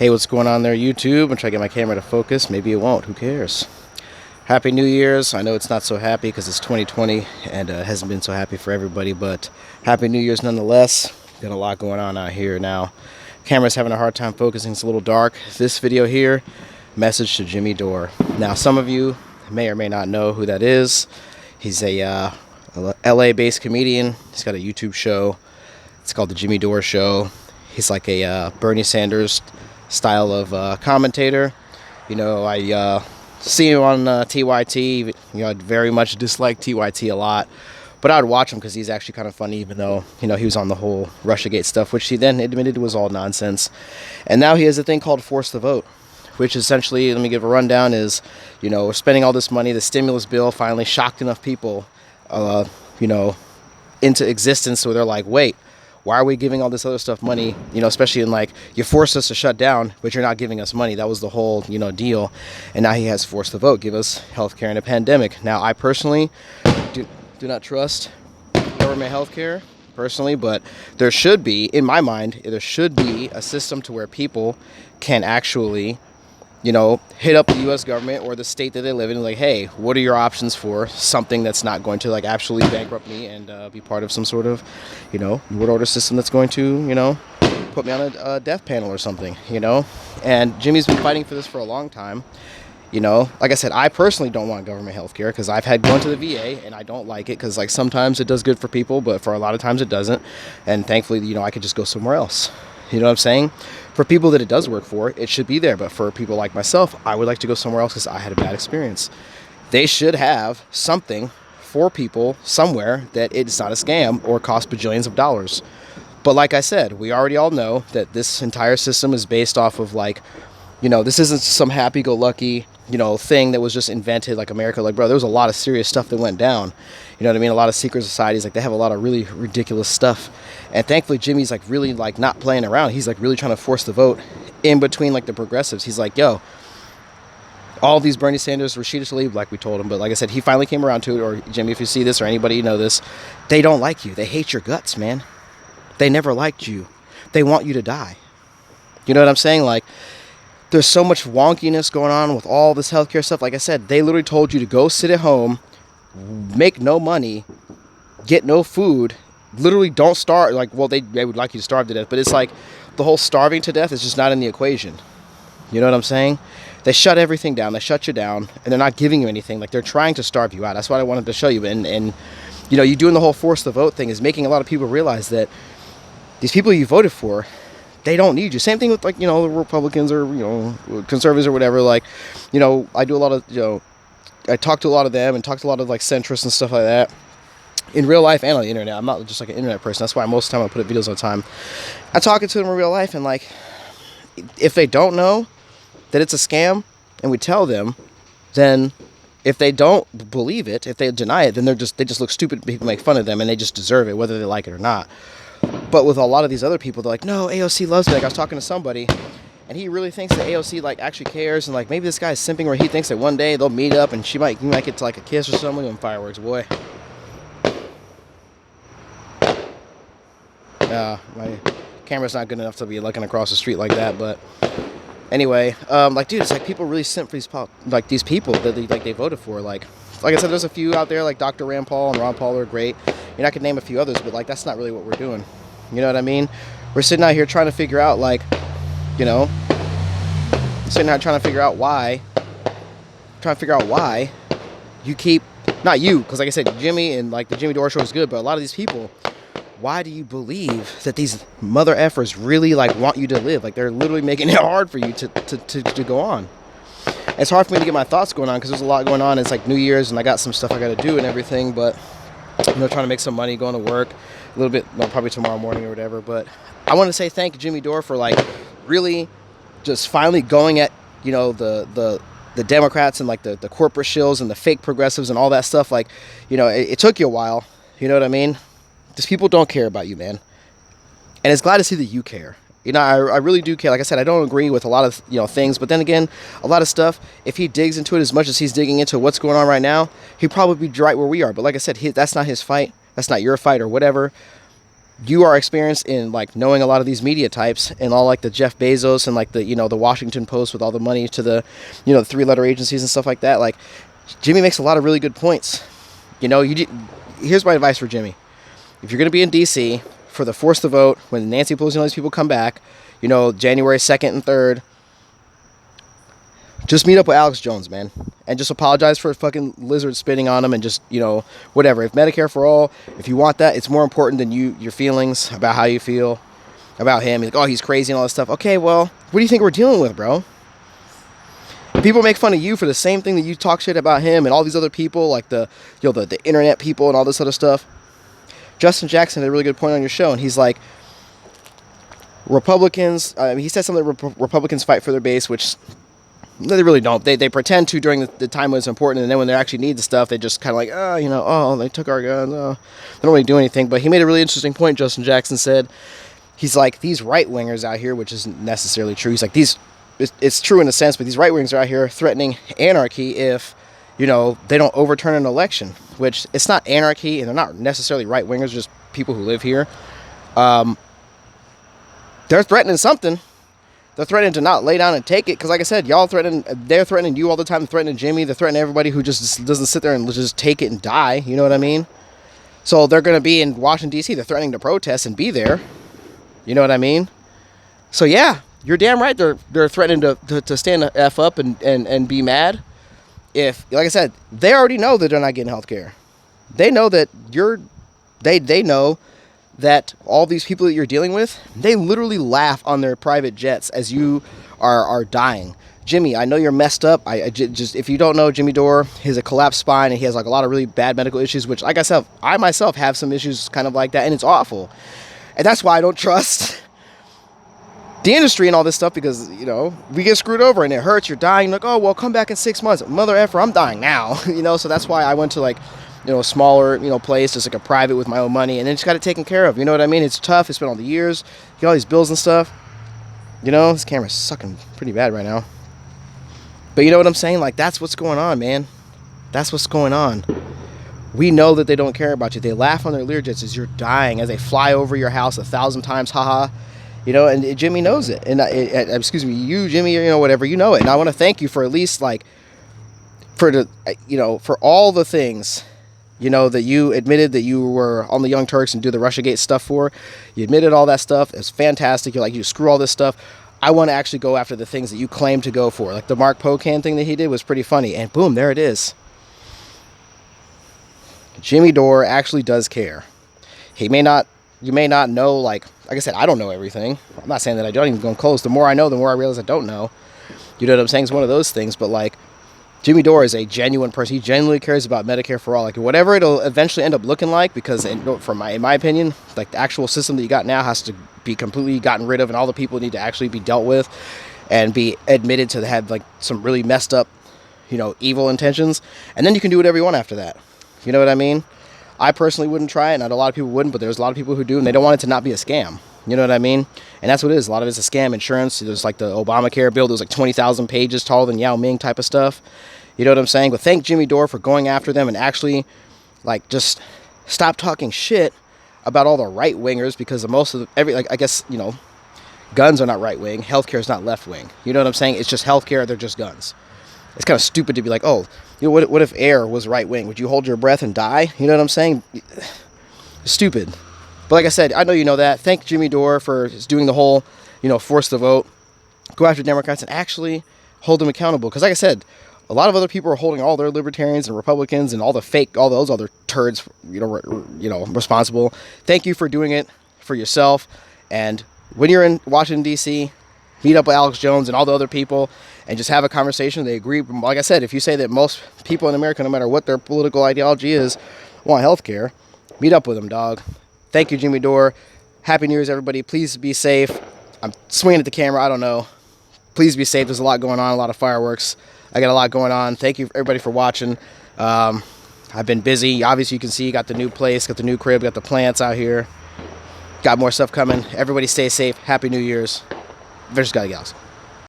Hey, what's going on there, YouTube? I'm trying to get my camera to focus. Maybe it won't. Who cares? Happy New Year's. I know it's not so happy because it's 2020 and it hasn't been so happy for everybody, but Happy New Year's nonetheless. Got a lot going on out here now. Camera's having a hard time focusing. It's a little dark. This video here, Message to Jimmy Dore. Now, some of you may or may not know who that is. He's a LA-based comedian. He's got a YouTube show. It's called The Jimmy Dore Show. He's like a Bernie Sanders style of commentator. You know, I see him on TYT. You know, I very much dislike TYT a lot, but I would watch him because he's actually kind of funny, even though, you know, he was on the whole Russiagate stuff, which he then admitted was all nonsense. And now he has a thing called Force the Vote, which essentially, let me give a rundown, is, you know, we're spending all this money. The stimulus bill finally shocked enough people, you know, into existence, so they're like, wait, why are we giving all this other stuff money? You know, especially in, like, you forced us to shut down, but you're not giving us money. That was the whole, you know, deal. And now he has forced the vote, give us health care in a pandemic. Now, I personally do not trust government health care, personally, but there should be, in my mind, there should be a system to where people can actually, you know, hit up the U.S. government or the state that they live in, like, hey, what are your options for something that's not going to, like, actually bankrupt me and be part of some sort of, you know, world order system that's going to, you know, put me on a death panel or something, you know? And Jimmy's been fighting for this for a long time. You know, like I said, I personally don't want government health care because I've had gone to the VA and I don't like it because, like, sometimes it does good for people, but for a lot of times it doesn't. And thankfully, you know, I could just go somewhere else. You know what I'm saying? For people that it does work for, it should be there. But for people like myself, I would like to go somewhere else because I had a bad experience. They should have something for people somewhere that it's not a scam or costs bajillions of dollars. But like I said, we already all know that this entire system is based off of, like, you know, this isn't some happy-go-lucky, you know, thing that was just invented like America. Like, bro, there was a lot of serious stuff that went down. You know what I mean? A lot of secret societies, like, they have a lot of really ridiculous stuff. And thankfully, Jimmy's, like, really, like, not playing around. He's, like, really trying to force the vote in between, like, the progressives. He's like, yo, all these Bernie Sanders, Rashida Tlaib, like we told him. But like I said, he finally came around to it. Or, Jimmy, if you see this or anybody you know this, they don't like you. They hate your guts, man. They never liked you. They want you to die. You know what I'm saying? Like, there's so much wonkiness going on with all this healthcare stuff. Like I said, they literally told you to go sit at home, make no money, get no food, literally don't starve. Like, well, they would like you to starve to death, but it's like the whole starving to death is just not in the equation. You know what I'm saying? They shut everything down. They shut you down, and they're not giving you anything. Like, they're trying to starve you out. That's what I wanted to show you. And you know, you doing the whole force the vote thing is making a lot of people realize that these people you voted for, they don't need you. Same thing with, like, you know, the Republicans or, you know, conservatives or whatever. Like, you know, I do a lot of, you know, I talk to a lot of them and talk to a lot of, like, centrists and stuff like that in real life and on the internet. I'm not just like an internet person. That's why most of the time I put up videos all the time. I talk to them in real life, and, like, if they don't know that it's a scam and we tell them, then if they don't believe it, if they deny it, then they just look stupid. People make fun of them and they just deserve it, whether they like it or not. But with a lot of these other people, they're like, no, AOC loves me. Like, I was talking to somebody, and he really thinks that AOC, like, actually cares, and, like, maybe this guy's simping where he thinks that one day they'll meet up and you might get to, like, a kiss or something. And fireworks, boy. My camera's not good enough to be looking across the street like that, but anyway, like, dude, it's like people really simp for these people that they voted for. Like I said, there's a few out there like Dr. Rand Paul and Ron Paul are great. And I could name a few others, but, like, that's not really what we're doing. You know what I mean? We're sitting out here trying to figure out, like, you know, sitting out trying to figure out why you keep, not you, because like I said, Jimmy and, like, the Jimmy Dore Show is good, but a lot of these people, why do you believe that these mother effers really, like, want you to live? Like, they're literally making it hard for you to go on. It's hard for me to get my thoughts going on because there's a lot going on. It's like New Year's and I got some stuff I got to do and everything, but, you know, trying to make some money, going to work a little bit, well, probably tomorrow morning or whatever. But I want to say thank you, Jimmy Dore, for, like, really just finally going at, you know, the Democrats and, like, the corporate shills and the fake progressives and all that stuff. Like, you know, it took you a while. You know what I mean? These people don't care about you, man. And it's glad to see that you care. You know, I really do care. Like I said, I don't agree with a lot of, you know, things. But then again, a lot of stuff, if he digs into it as much as he's digging into what's going on right now, he'd probably be right where we are. But like I said, that's not his fight. That's not your fight or whatever. you are experienced in like knowing a lot of these media types and all like the Jeff Bezos and like the, you know, the Washington Post with all the money to the, you know, the 3-letter agencies and stuff like that. Like Jimmy makes a lot of really good points. You know, here's my advice for Jimmy. If you're going to be in DC for the force the vote, when Nancy Pelosi and all these people come back, you know, January 2nd and 3rd, just meet up with Alex Jones, man, and just apologize for fucking lizard spitting on him and just, you know, whatever. If Medicare for all, if you want that, it's more important than your feelings about how you feel about him. He's like, oh, he's crazy and all this stuff. Okay, well, what do you think we're dealing with, bro? People make fun of you for the same thing that you talk shit about him and all these other people, like the internet people and all this other stuff. Justin Jackson had a really good point on your show, and he's like, Republicans, he said something that Republicans fight for their base, which they really don't. They pretend to during the time when it's important, and then when they actually need the stuff, they just kind of like, oh, you know, oh, they took our guns. Oh. They don't really do anything. But he made a really interesting point, Justin Jackson said. He's like, these right-wingers out here, which isn't necessarily true. He's like, it's true in a sense, but these right-wingers are out here threatening anarchy if, you know, they don't overturn an election, which it's not anarchy, and they're not necessarily right-wingers, just people who live here. They're threatening something. They're threatening to not lay down and take it, because like I said, they're threatening you all the time. They're threatening Jimmy. They're threatening everybody who just doesn't sit there and just take it and die. You know what I mean? So they're going to be in Washington, D.C. They're threatening to protest and be there. You know what I mean? So yeah, you're damn right. They're threatening to stand the F up and be mad. If, like I said, they already know that they're not getting health care. They know that they know that all these people that you're dealing with, they literally laugh on their private jets as you are dying. Jimmy, I know you're messed up. I just, if you don't know, Jimmy Dore, he has a collapsed spine and he has like a lot of really bad medical issues, which like I myself have some issues kind of like that, and it's awful. And that's why I don't trust the industry and all this stuff, because, you know, we get screwed over and it hurts. You're dying. Like, oh, well, come back in 6 months. Mother effer, I'm dying now. You know, so that's why I went to like, you know, a smaller, you know, place, just like a private with my own money, and then just got it taken care of. You know what I mean? It's tough. It's been all the years. You get all these bills and stuff. You know, this camera's sucking pretty bad right now. But you know what I'm saying? Like, that's what's going on, man. That's what's going on. We know that they don't care about you. They laugh on their Learjets as you're dying, as they fly over your house 1,000 times, haha. You know, and Jimmy knows it. And excuse me, you, Jimmy, you know, whatever, you know it. And I want to thank you for at least like, for the, you know, for all the things, you know, that you admitted that you were on the Young Turks and do the Russiagate stuff for. You admitted all that stuff. It's fantastic. You're like, you screw all this stuff. I want to actually go after the things that you claim to go for. Like the Mark Pocan thing that he did was pretty funny. And boom, there it is. Jimmy Dore actually does care. You may not know, like I said, I don't know everything. I'm not saying that I don't even go close. The more I know, the more I realize I don't know. You know what I'm saying? It's one of those things. But like, Jimmy Dore is a genuine person. He genuinely cares about Medicare for all. Like whatever it'll eventually end up looking like, because in my opinion, like the actual system that you got now has to be completely gotten rid of, and all the people need to actually be dealt with and be admitted to have like some really messed up, you know, evil intentions. And then you can do whatever you want after that. You know what I mean? I personally wouldn't try it, and a lot of people wouldn't, but there's a lot of people who do, and they don't want it to not be a scam. You know what I mean? And that's what it is. A lot of it's a scam. Insurance. There's like the Obamacare bill. There's like 20,000 pages taller than Yao Ming type of stuff. You know what I'm saying? But thank Jimmy Dore for going after them and actually, like, just stop talking shit about all the right wingers, because most of like, I guess, you know, guns are not right wing. Healthcare is not left wing. You know what I'm saying? It's just healthcare. They're just guns. It's kind of stupid to be like, oh, you know, what if air was right wing? Would you hold your breath and die? You know what I'm saying? Stupid. But like I said, I know you know that. Thank Jimmy Dore for doing the whole, you know, force the vote. Go after Democrats and actually hold them accountable. Because like I said, a lot of other people are holding all their libertarians and Republicans and all those other turds, you know, responsible. Thank you for doing it for yourself. And when you're in Washington, D.C., meet up with Alex Jones and all the other people and just have a conversation. They agree. Like I said, if you say that most people in America, no matter what their political ideology is, want health care, meet up with them, dog. Thank you, Jimmy Dore. Happy New Year's, everybody. Please be safe. I'm swinging at the camera. I don't know. Please be safe. There's a lot going on, a lot of fireworks. I got a lot going on. Thank you, everybody, for watching. I've been busy. Obviously, you can see, got the new place, got the new crib, got the plants out here. Got more stuff coming. Everybody stay safe. Happy New Year's. Versus Guy Gals.